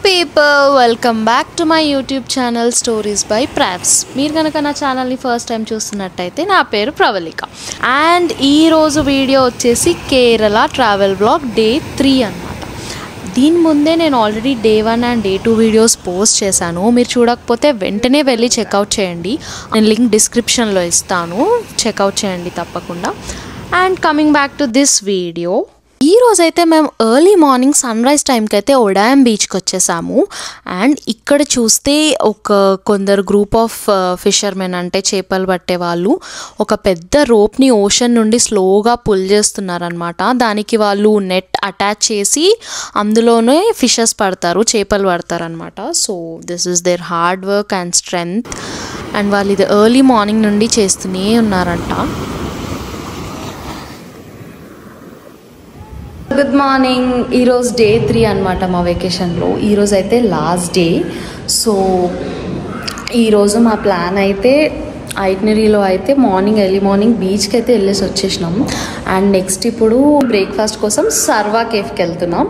people, welcome back to my YouTube channel Stories by Pravs. మీరు గనుక నా channel ని ఫస్ట్ టైం చూస్తున్నట్టయితే నా పేరు ప్రవళిక అండ్ ఈ రోజు వీడియో వచ్చేసి కేరళ ట్రావెల్ వ్లాగ్ డే 3 అన్నమాట. దీని ముందే నేను already day 1 and day 2 videos post చేశాను. మీరు చూడకపోతే వెంటనే వెళ్ళి చెక్అవుట్ చేయండి. నేను లింక్ డిస్క్రిప్షన్లో ఇస్తాను, చెక్అవుట్ చేయండి తప్పకుండా. And coming back to this video, ఈ రోజైతే మేము ఎర్లీ మార్నింగ్ సన్ రైజ్ టైంకి అయితే ఒడాయం బీచ్కి వచ్చేసాము. అండ్ ఇక్కడ చూస్తే కొందరు గ్రూప్ ఆఫ్ ఫిషర్మెన్ అంటే చేపలు పట్టే వాళ్ళు ఒక పెద్ద రోప్ని ఓషన్ నుండి స్లోగా పుల్ చేస్తున్నారనమాట. దానికి వాళ్ళు నెట్ అటాచ్ చేసి అందులోనే ఫిషెస్ పడతారు, చేపలు పడతారనమాట. So this is their hard work and strength. And వాళ్ళు ఇది ఎర్లీ మార్నింగ్ నుండి చేస్తూనే ఉన్నారంట. Good morning. ఈరోజు డే 3 అనమాట మా వెకేషన్లో. ఈరోజు అయితే లాస్ట్ డే. సో ఈరోజు మా ప్లాన్ అయితే ఐటినరీలో అయితే ఎర్లీ మార్నింగ్ బీచ్కి అయితే వెళ్ళేసి వచ్చేసినాం. అండ్ నెక్స్ట్ ఇప్పుడు బ్రేక్ఫాస్ట్ కోసం సర్వా కేఫ్కి వెళ్తున్నాం.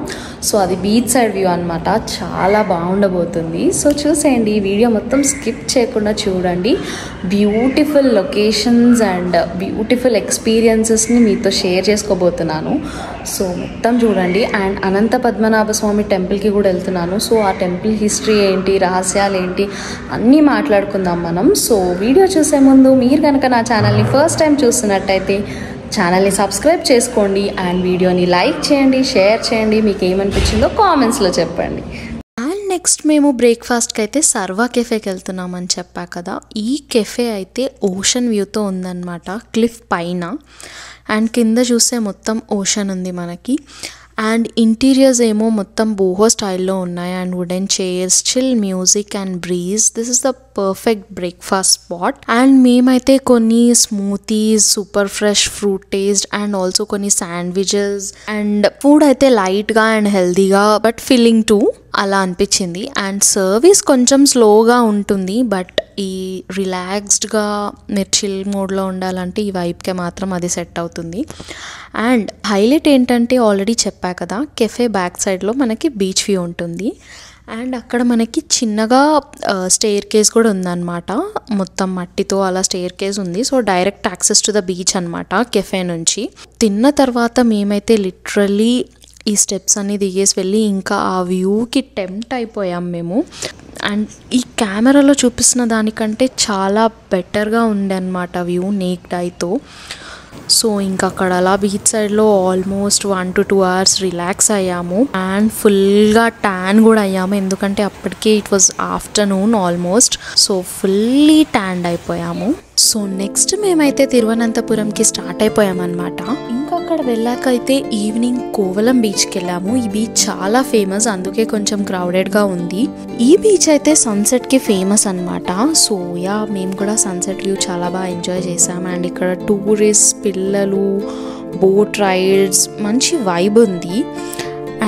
సో అది బీచ్ సైడ్ వ్యూ అనమాట, చాలా బాగుండబోతుంది. సో చూసేయండి, ఈ వీడియో మొత్తం స్కిప్ చేయకుండా చూడండి. బ్యూటిఫుల్ లొకేషన్స్ అండ్ బ్యూటిఫుల్ ఎక్స్పీరియన్సెస్ని మీతో షేర్ చేసుకోబోతున్నాను. సో మొత్తం చూడండి. అండ్ అనంత పద్మనాభ స్వామి టెంపుల్కి కూడా వెళ్తున్నాను. సో ఆ టెంపుల్ హిస్టరీ ఏంటి, రహస్యాలు ఏంటి అన్నీ మాట్లాడుకుందాం మనం. సో వీడియో చూసే ముందు మీరు కనుక నా ఛానల్ని ఫస్ట్ టైం చూస్తున్నట్టయితే ఛానల్ని సబ్స్క్రైబ్ చేసుకోండి అండ్ వీడియోని లైక్ చేయండి, షేర్ చేయండి. మీకు ఏమనిపించిందో కామెంట్స్లో చెప్పండి. అండ్ నెక్స్ట్ మేము బ్రేక్ఫాస్ట్కి అయితే సర్వా కెఫేకి వెళ్తున్నామని చెప్పా కదా. ఈ కెఫే అయితే ఓషన్ వ్యూతో ఉందన్నమాట, క్లిఫ్ పైన. అండ్ కింద చూస్తే మొత్తం ఓషన్ ఉంది మనకి. అండ్ ఇంటీరియర్స్ ఏమో మొత్తం బోహో స్టైల్లో ఉన్నాయి. And wooden chairs, chill music and breeze. This is the perfect breakfast spot. And మేమైతే కొన్ని smoothies, super fresh fruit taste and also కొన్ని శాండ్విచెస్. అండ్ ఫుడ్ అయితే లైట్గా అండ్ హెల్తీగా బట్ ఫిల్లింగ్ టూ అలా అనిపించింది. అండ్ సర్వీస్ కొంచెం స్లోగా ఉంటుంది, బట్ ఈ రిలాక్స్డ్గా మీరు చిల్ మోడ్లో ఉండాలంటే ఈ వైబ్కే మాత్రం అది సెట్ అవుతుంది. అండ్ హైలైట్ ఏంటంటే ఆల్రెడీ చెప్పా కదా, కెఫే బ్యాక్ సైడ్లో మనకి బీచ్ వ్యూ ఉంటుంది. అండ్ అక్కడ మనకి చిన్నగా స్టేర్ కేస్ కూడా ఉందన్నమాట, మొత్తం మట్టితో అలా స్టేర్ కేస్ ఉంది. So direct access to the beach అనమాట కెఫే నుంచి. తిన్న తర్వాత మేమైతే లిటరల్లీ ఈ స్టెప్స్ అన్నీ దిగేసి వెళ్ళి ఇంకా ఆ వ్యూకి టెంప్ట్ అయిపోయాం మేము. అండ్ ఈ కెమెరాలో చూపిస్తున్న దానికంటే చాలా బెటర్గా ఉండే అనమాట వ్యూ నేక్డ్ ఐతో. సో ఇంకా అక్కడ అలా బీచ్ సైడ్లో ఆల్మోస్ట్ 1 to 2 hours రిలాక్స్ అయ్యాము. అండ్ ఫుల్గా ట్యాన్ కూడా అయ్యాము, ఎందుకంటే అప్పటికే it was afternoon almost. So fully tanned అయిపోయాము. సో నెక్స్ట్ మేమైతే తిరువనంతపురంకి స్టార్ట్ అయిపోయామన్నమాట. ఇంకా అక్కడ వెళ్ళాక అయితే ఈవినింగ్ కోవలం బీచ్కి వెళ్ళాము. ఈ బీచ్ చాలా ఫేమస్, అందుకే కొంచెం క్రౌడెడ్గా ఉంది. ఈ బీచ్ అయితే సన్సెట్కి ఫేమస్ అనమాట. సో యా, మేము కూడా సన్సెట్ వ్యూ చాలా బాగా ఎంజాయ్ చేసాం. అండ్ ఇక్కడ టూరిస్ట్, పిల్లలు, బోట్ రైడ్స్, మంచి వైబ్ ఉంది.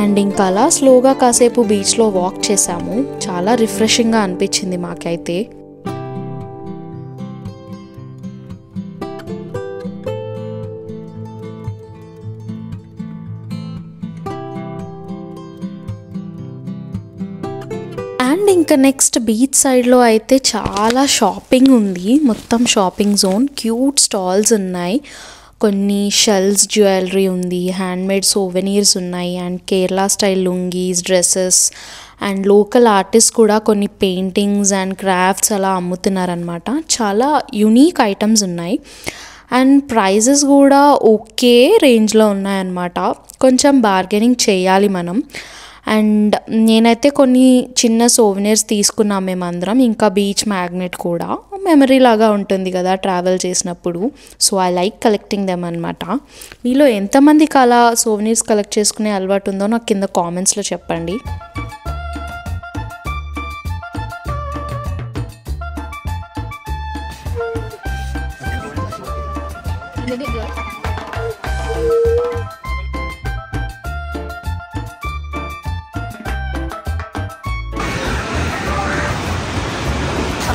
అండ్ ఇంకా అలా స్లోగా కాసేపు బీచ్లో వాక్ చేసాము. చాలా రిఫ్రెషింగ్గా అనిపించింది మాకైతే. అండ్ ఇంకా నెక్స్ట్ బీచ్ సైడ్లో అయితే చాలా షాపింగ్ ఉంది, మొత్తం షాపింగ్ జోన్. క్యూట్ స్టాల్స్ ఉన్నాయి, కొన్ని షెల్స్ జ్యువెలరీ ఉంది, హ్యాండ్మేడ్ సోవెనీర్స్ ఉన్నాయి. And Kerala style lungis, dresses and local artist కూడా కొన్ని పెయింటింగ్స్ అండ్ క్రాఫ్ట్స్ అలా అమ్ముతున్నారనమాట. చాలా యునీక్ ఐటమ్స్ ఉన్నాయి. అండ్ ప్రైజెస్ కూడా ఓకే రేంజ్లో ఉన్నాయన్నమాట, కొంచెం బార్గెనింగ్ చేయాలి మనం. అండ్ నేనైతే కొన్ని చిన్న సోవెనీర్స్ తీసుకున్నాం మేమందరం, ఇంకా బీచ్ మ్యాగ్నెట్ కూడా, మెమరీ లాగా ఉంటుంది కదా ట్రావెల్ చేసినప్పుడు. So I like collecting them అనమాట. మీలో ఎంతమందికి అలా సోవెనీర్స్ కలెక్ట్ చేసుకునే అలవాటు ఉందో నాకు కింద కామెంట్స్లో చెప్పండి.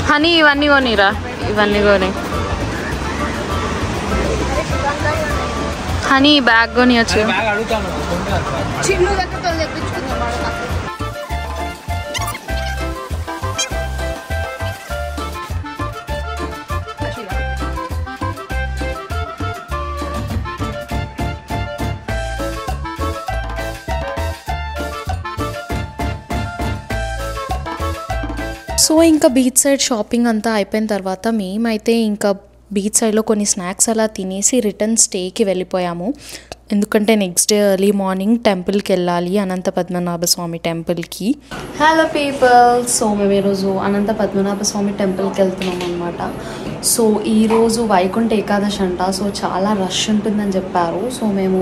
హనీ ఇవన్నీ కొనిరా, ఇవన్నీ కొని. హనీ బ్యాగ్ కొనియచ్చు. సో ఇంకా బీచ్ సైడ్ షాపింగ్ అంతా అయిపోయిన తర్వాత మేమైతే ఇంకా బీచ్ సైడ్లో కొన్ని స్నాక్స్ అలా తినేసి రిటర్న్ స్టేకి వెళ్ళిపోయాము. ఎందుకంటే నెక్స్ట్ డే ఎర్లీ మార్నింగ్ టెంపుల్కి వెళ్ళాలి, అనంత పద్మనాభ స్వామి టెంపుల్కి. హలో పీపుల్, సో మేము ఈరోజు అనంత పద్మనాభ స్వామి టెంపుల్కి వెళ్తున్నాం అనమాట. సో ఈరోజు వైకుంఠ ఏకాదశి అంట, సో చాలా రష్ ఉంటుందని చెప్పారు. సో మేము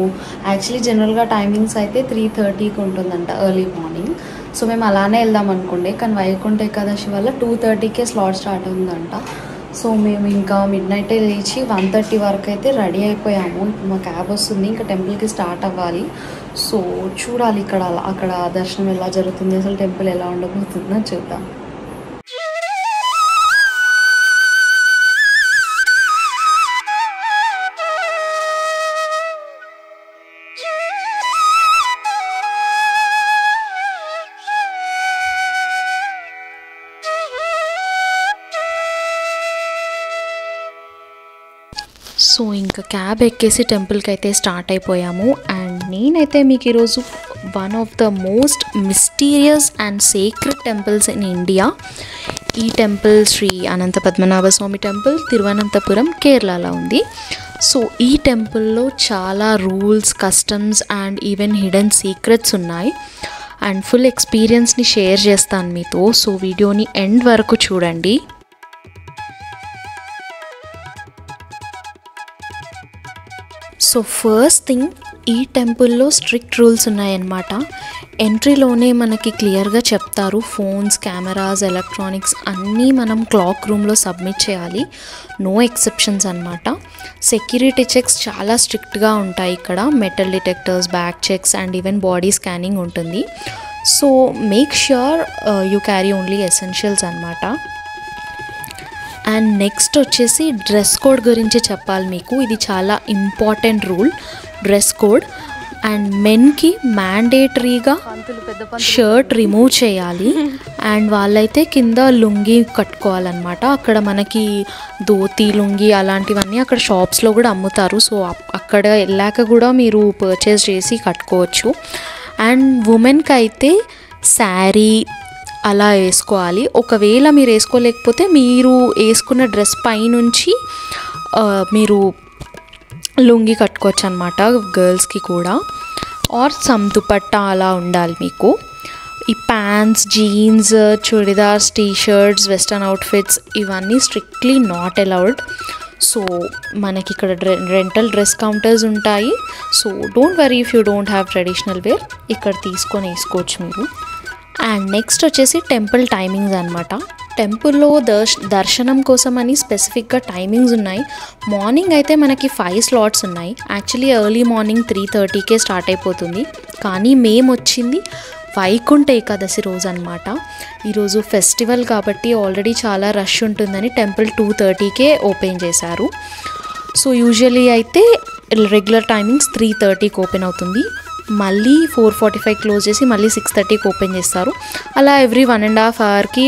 యాక్చువల్లీ జనరల్గా టైమింగ్స్ అయితే 3:30కి ఉంటుందంట ఎర్లీ మార్నింగ్. సో మేము అలానే వెళ్దాం అనుకుంటే, కానీ వైకుంఠ ఏకాదశి వల్ల 2:30కే స్లాట్ స్టార్ట్ అవుతుందంట. సో మేము ఇంకా మిడ్ నైటే లేచి 1:30 వరకు అయితే రెడీ అయిపోయాము. మా క్యాబ్ వస్తుంది, ఇంకా టెంపుల్కి స్టార్ట్ అవ్వాలి. సో చూడాలి అక్కడ దర్శనం ఎలా జరుగుతుంది, అసలు టెంపుల్ ఎలా ఉండబోతుందో చూద్దాం. సో ఇంకా క్యాబ్ ఎక్కేసి టెంపుల్కి అయితే స్టార్ట్ అయిపోయాము. అండ్ నేనైతే మీకు ఈరోజు one of the most mysterious and sacred temples in India, ఈ టెంపుల్ శ్రీ అనంత పద్మనాభ స్వామి టెంపుల్, తిరువనంతపురం, కేరళలో ఉంది. సో ఈ టెంపుల్లో చాలా rules, customs and even hidden secrets ఉన్నాయి. అండ్ ఫుల్ ఎక్స్పీరియన్స్ని షేర్ చేస్తాను మీతో. సో వీడియోని ఎండ్ వరకు చూడండి. సో ఫస్ట్ థింగ్, ఈ టెంపుల్లో స్ట్రిక్ట్ రూల్స్ ఉన్నాయన్నమాట. ఎంట్రీలోనే మనకి క్లియర్గా చెప్తారు, ఫోన్స్, కెమెరాస్, ఎలక్ట్రానిక్స్ అన్నీ మనం క్లాక్ రూమ్లో సబ్మిట్ చేయాలి, నో ఎక్సెప్షన్స్ అనమాట. సెక్యూరిటీ చెక్స్ చాలా స్ట్రిక్ట్గా ఉంటాయి ఇక్కడ, metal detectors, bag checks and even body scanning ఉంటుంది. So make sure you carry only essentials అనమాట. అండ్ నెక్స్ట్ వచ్చేసి డ్రెస్ కోడ్ గురించి చెప్పాలి మీకు. ఇది చాలా important rule, dress code. And మెన్కి మ్యాండేటరీగా షర్ట్ రిమూవ్ చేయాలి. అండ్ వాళ్ళైతే కింద లుంగి కట్టుకోవాలన్నమాట. అక్కడ మనకి ధోతి, లుంగి అలాంటివన్నీ అక్కడ షాప్స్లో కూడా అమ్ముతారు. సో అక్కడ వెళ్ళాక కూడా మీరు పర్చేస్ చేసి కట్టుకోవచ్చు. అండ్ ఉమెన్కి అయితే శారీ అలా వేసుకోవాలి. ఒకవేళ మీరు వేసుకోలేకపోతే మీరు వేసుకున్న డ్రెస్ పైనుంచి మీరు లుంగి కట్టుకోవచ్చు అనమాట, గర్ల్స్కి కూడా. ఆర్ సమ్ దుపట్టా అలా ఉండాలి మీకు. ఈ pants, jeans, chudidars, T shirts, western outfits ఇవన్నీ స్ట్రిక్ట్లీ నాట్ అలౌడ్. సో మనకి ఇక్కడ రెంటల్ డ్రెస్ కౌంటర్స్ ఉంటాయి. So don't worry if you don't have traditional wear, ఇక్కడ తీసుకొని వేసుకోవచ్చు మీరు. అండ్ నెక్స్ట్ వచ్చేసి టెంపుల్ టైమింగ్స్ అనమాట. టెంపుల్లో దర్శనం కోసం అని స్పెసిఫిక్గా టైమింగ్స్ ఉన్నాయి. మార్నింగ్ అయితే మనకి 5 స్లాట్స్ ఉన్నాయి. యాక్చువల్లీ ఎర్లీ మార్నింగ్ 3:30కే స్టార్ట్ అయిపోతుంది, కానీ మేము వచ్చింది వైకుంఠ ఏకాదశి రోజు అనమాట. ఈరోజు ఫెస్టివల్ కాబట్టి ఆల్రెడీ చాలా రష్ ఉంటుందని టెంపుల్ 2:30కే ఓపెన్ చేశారు. సో యూజువల్లీ అయితే రెగ్యులర్ టైమింగ్స్ 3:30కి ఓపెన్ అవుతుంది, మళ్ళీ 4:45 క్లోజ్ చేసి మళ్ళీ 6:30కి ఓపెన్ చేస్తారు. అలా ఎవ్రీ 1.5 అవర్కి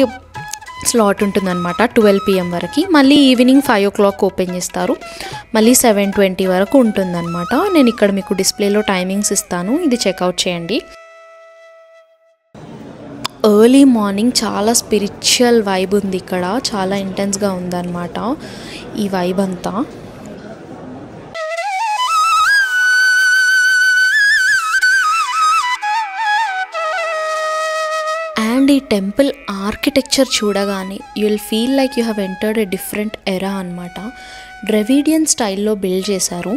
స్లాట్ ఉంటుందన్నమాట, 12 PM వరకు. మళ్ళీ ఈవినింగ్ 5 o'clock ఓపెన్ చేస్తారు, మళ్ళీ 7:20 వరకు ఉంటుందన్నమాట. నేను ఇక్కడ మీకు డిస్ప్లేలో టైమింగ్స్ ఇస్తాను, ఇది చెక్అవుట్ చేయండి. ఎర్లీ మార్నింగ్ చాలా స్పిరిచువల్ వైబ్ ఉంది ఇక్కడ, చాలా ఇంటెన్స్గా ఉందన్నమాట ఈ వైబ్ అంతా. అండ్ ఈ టెంపుల్ ఆర్కిటెక్చర్ చూడగానే you will feel like you have entered a different ఎరా అనమాట. డ్రావిడియన్ స్టైల్లో బిల్డ్ చేశారు.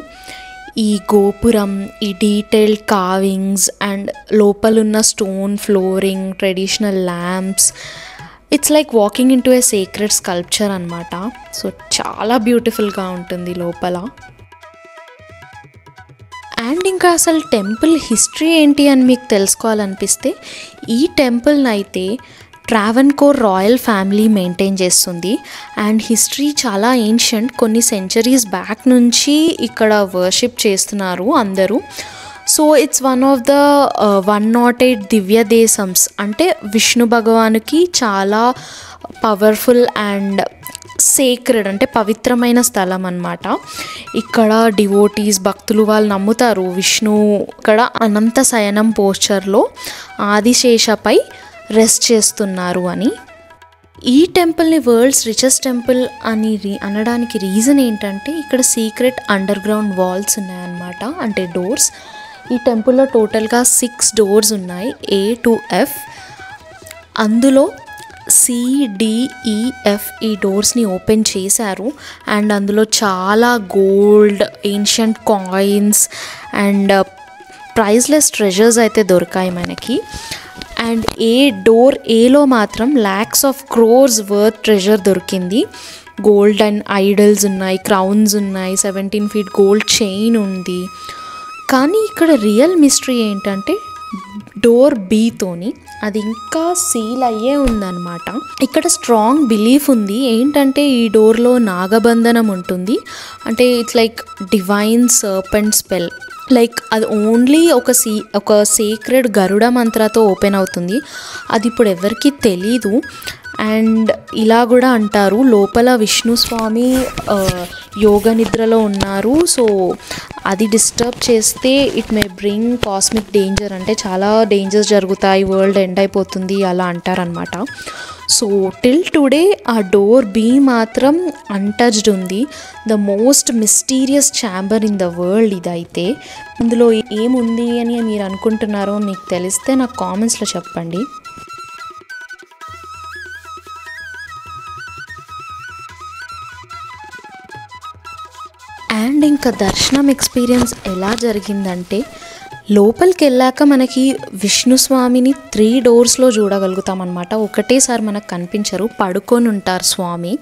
ఈ గోపురం, ఈ డీటెయిల్డ్ కార్వింగ్స్ అండ్ లోపలున్న stone flooring, traditional lamps, it's like walking in to A sacred sculpture అనమాట. సో చాలా బ్యూటిఫుల్గా ఉంటుంది లోపల. అండ్ ఇంకా అసలు టెంపుల్ హిస్టరీ ఏంటి అని మీకు తెలుసుకోవాలనిపిస్తే, ఈ టెంపుల్ని అయితే ట్రావెన్కోర్ రాయల్ ఫ్యామిలీ మెయింటైన్ చేస్తుంది. అండ్ హిస్టరీ చాలా ఏన్షియంట్, కొన్ని సెంచరీస్ బ్యాక్ నుంచి ఇక్కడ వర్షిప్ చేస్తున్నారు అందరూ. So it's one of the 108 దివ్య దేశమ్స్, అంటే విష్ణు భగవానుకి చాలా పవర్ఫుల్ అండ్ సేక్రెడ్ అంటే పవిత్రమైన స్థలం అన్నమాట. ఇక్కడ డివోటీస్, భక్తులు వాళ్ళు నమ్ముతారు విష్ణు ఇక్కడ అనంత శయనం పోస్చర్లో ఆదిశేషపై రెస్ట్ చేస్తున్నారు అని. ఈ టెంపుల్ని వరల్డ్స్ రిచెస్ట్ టెంపుల్ అని అనడానికి రీజన్ ఏంటంటే ఇక్కడ సీక్రెట్ అండర్ గ్రౌండ్ వాల్స్ ఉన్నాయన్నమాట, అంటే డోర్స్. ఈ టెంపుల్లో టోటల్గా 6 డోర్స్ ఉన్నాయి, A to F. అందులో CDEF ఈ డోర్స్ని ఓపెన్ చేశారు. అండ్ అందులో చాలా gold, ancient coins and priceless treasures అయితే దొరికాయి మనకి. అండ్ డోర్ ఏలో మాత్రం lakhs of crores worth treasure దొరికింది. గోల్డ్ అండ్ ఐడల్స్ ఉన్నాయి, క్రౌన్స్ ఉన్నాయి, 17 feet గోల్డ్ చైన్ ఉంది. కానీ ఇక్కడ రియల్ మిస్టరీ ఏంటంటే డోర్ Bతోని అది ఇంకా సీల్ అయ్యే ఉందన్నమాట. ఇక్కడ స్ట్రాంగ్ బిలీఫ్ ఉంది ఏంటంటే ఈ డోర్లో నాగబంధనం ఉంటుంది, అంటే it's like divine serpent spell. Like అది ఓన్లీ ఒక సీక్రెట్ గరుడ మంత్రతో ఓపెన్ అవుతుంది. అది ఇప్పుడు ఎవరికి తెలీదు. అండ్ ఇలా కూడా అంటారు లోపల విష్ణుస్వామి యోగ నిద్రలో ఉన్నారు. సో అది డిస్టర్బ్ చేస్తే it may bring cosmic danger, అంటే చాలా డేంజర్స్ జరుగుతాయి, వరల్డ్ ఎండ్ అయిపోతుంది అలా అంటారనమాట. సో టిల్ టుడే ఆ డోర్ B మాత్రం అన్టచ్డ్ ఉంది. The most mysterious chamber in the world ఇదైతే. ఇందులో ఏముంది అని మీరు అనుకుంటున్నారో మీకు తెలిస్తే నాకు కామెంట్స్లో చెప్పండి. అండ్ ఇంకా దర్శనం ఎక్స్పీరియన్స్ ఎలా జరిగిందంటే లోపలికి వెళ్ళాక మనకి విష్ణుస్వామిని 3 డోర్స్లో చూడగలుగుతాం అనమాట. ఒకటేసారి మనకు కనిపించరు, పడుకొని ఉంటారు స్వామి.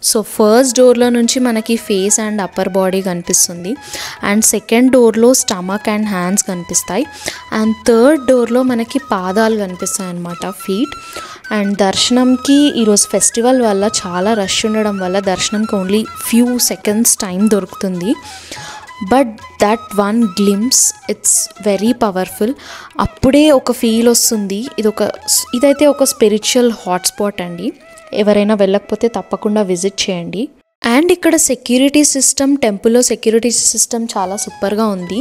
సో ఫస్ట్ డోర్లో నుంచి మనకి ఫేస్ అండ్ అప్పర్ బాడీ కనిపిస్తుంది. అండ్ సెకండ్ డోర్లో స్టమక్ అండ్ హ్యాండ్స్ కనిపిస్తాయి. అండ్ థర్డ్ డోర్లో మనకి పాదాలు కనిపిస్తాయి అన్నమాట, ఫీట్. అండ్ దర్శనంకి ఈరోజు ఫెస్టివల్ వల్ల చాలా రష్ ఉండడం వల్ల దర్శనంకి ఓన్లీ ఫ్యూ సెకండ్స్ టైం దొరుకుతుంది. But that one glimpse it's very powerful. అప్పుడే ఒక ఫీల్ వస్తుంది. ఇదైతే ఒక స్పిరిచువల్ హాట్స్పాట్ అండి. ఎవరైనా వెళ్ళకపోతే తప్పకుండా విజిట్ చేయండి. అండ్ ఇక్కడ సెక్యూరిటీ సిస్టమ్, టెంపుల్లో సెక్యూరిటీ సిస్టమ్ చాలా సూపర్గా ఉంది.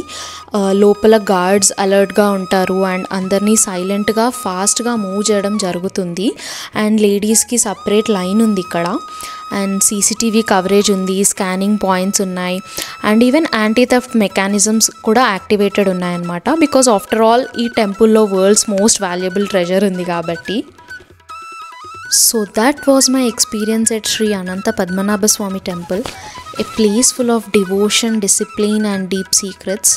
లోపల గార్డ్స్ అలర్ట్గా ఉంటారు అండ్ అందరినీ సైలెంట్గా ఫాస్ట్గా మూవ్ చేయడం జరుగుతుంది. అండ్ లేడీస్కి సపరేట్ లైన్ ఉంది ఇక్కడ. అండ్ CCTV కవరేజ్ ఉంది, స్కానింగ్ పాయింట్స్ ఉన్నాయి. And even anti theft mechanisms కూడా యాక్టివేటెడ్ ఉన్నాయన్నమాట. బికాజ్ ఆఫ్టర్ ఆల్ ఈ టెంపుల్లో వరల్డ్స్ మోస్ట్ వాల్యుబుల్ ట్రెజర్ ఉంది కాబట్టి. So that was my experience at Sri Ananta Padmanabha Swami Temple, a place full of devotion, discipline and deep secrets.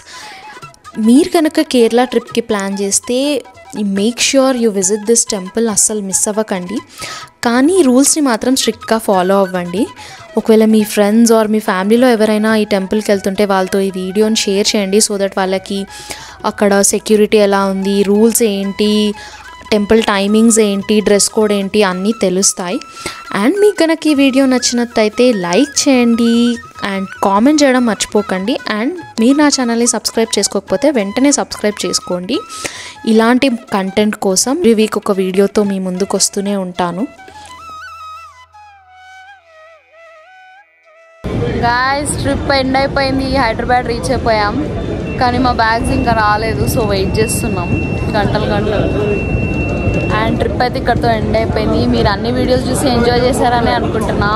మీరు కనుక కేరళ ట్రిప్కి plan చేస్తే make sure you visit this temple, అస్సలు miss అవ్వకండి. కానీ రూల్స్ని మాత్రం స్ట్రిక్ట్గా ఫాలో అవ్వండి. ఒకవేళ మీ ఫ్రెండ్స్ ఆర్ మీ ఫ్యామిలీలో ఎవరైనా ఈ టెంపుల్కి వెళ్తుంటే వాళ్ళతో ఈ వీడియోని షేర్ చేయండి. సో దట్ వాళ్ళకి అక్కడ సెక్యూరిటీ ఎలా ఉంది, రూల్స్ ఏంటి, టెంపుల్ టైమింగ్స్ ఏంటి, డ్రెస్ కోడ్ ఏంటి అన్నీ తెలుస్తాయి. అండ్ మీకు కనుక ఈ వీడియో నచ్చినట్టయితే లైక్ చేయండి అండ్ కామెంట్ చేయడం మర్చిపోకండి. అండ్ మీరు నా ఛానల్ని సబ్స్క్రైబ్ చేసుకోకపోతే వెంటనే సబ్స్క్రైబ్ చేసుకోండి. ఇలాంటి కంటెంట్ కోసం ఈ వీక్ ఒక వీడియోతో మీ ముందుకు వస్తూనే ఉంటాను. గాయ్స్ ట్రిప్ ఎండ్ అయిపోయింది, హైదరాబాద్ రీచ్ అయిపోయాం. కానీ మా బ్యాగ్స్ ఇంకా రాలేదు. సో వెయిట్ చేస్తున్నాం గంటలు. అండ్ ట్రిప్ అయితే ఇక్కడితో ఎండ్ అయిపోయింది. మీరు అన్ని వీడియోస్ చూసి ఎంజాయ్ చేశారని అనుకుంటున్నా.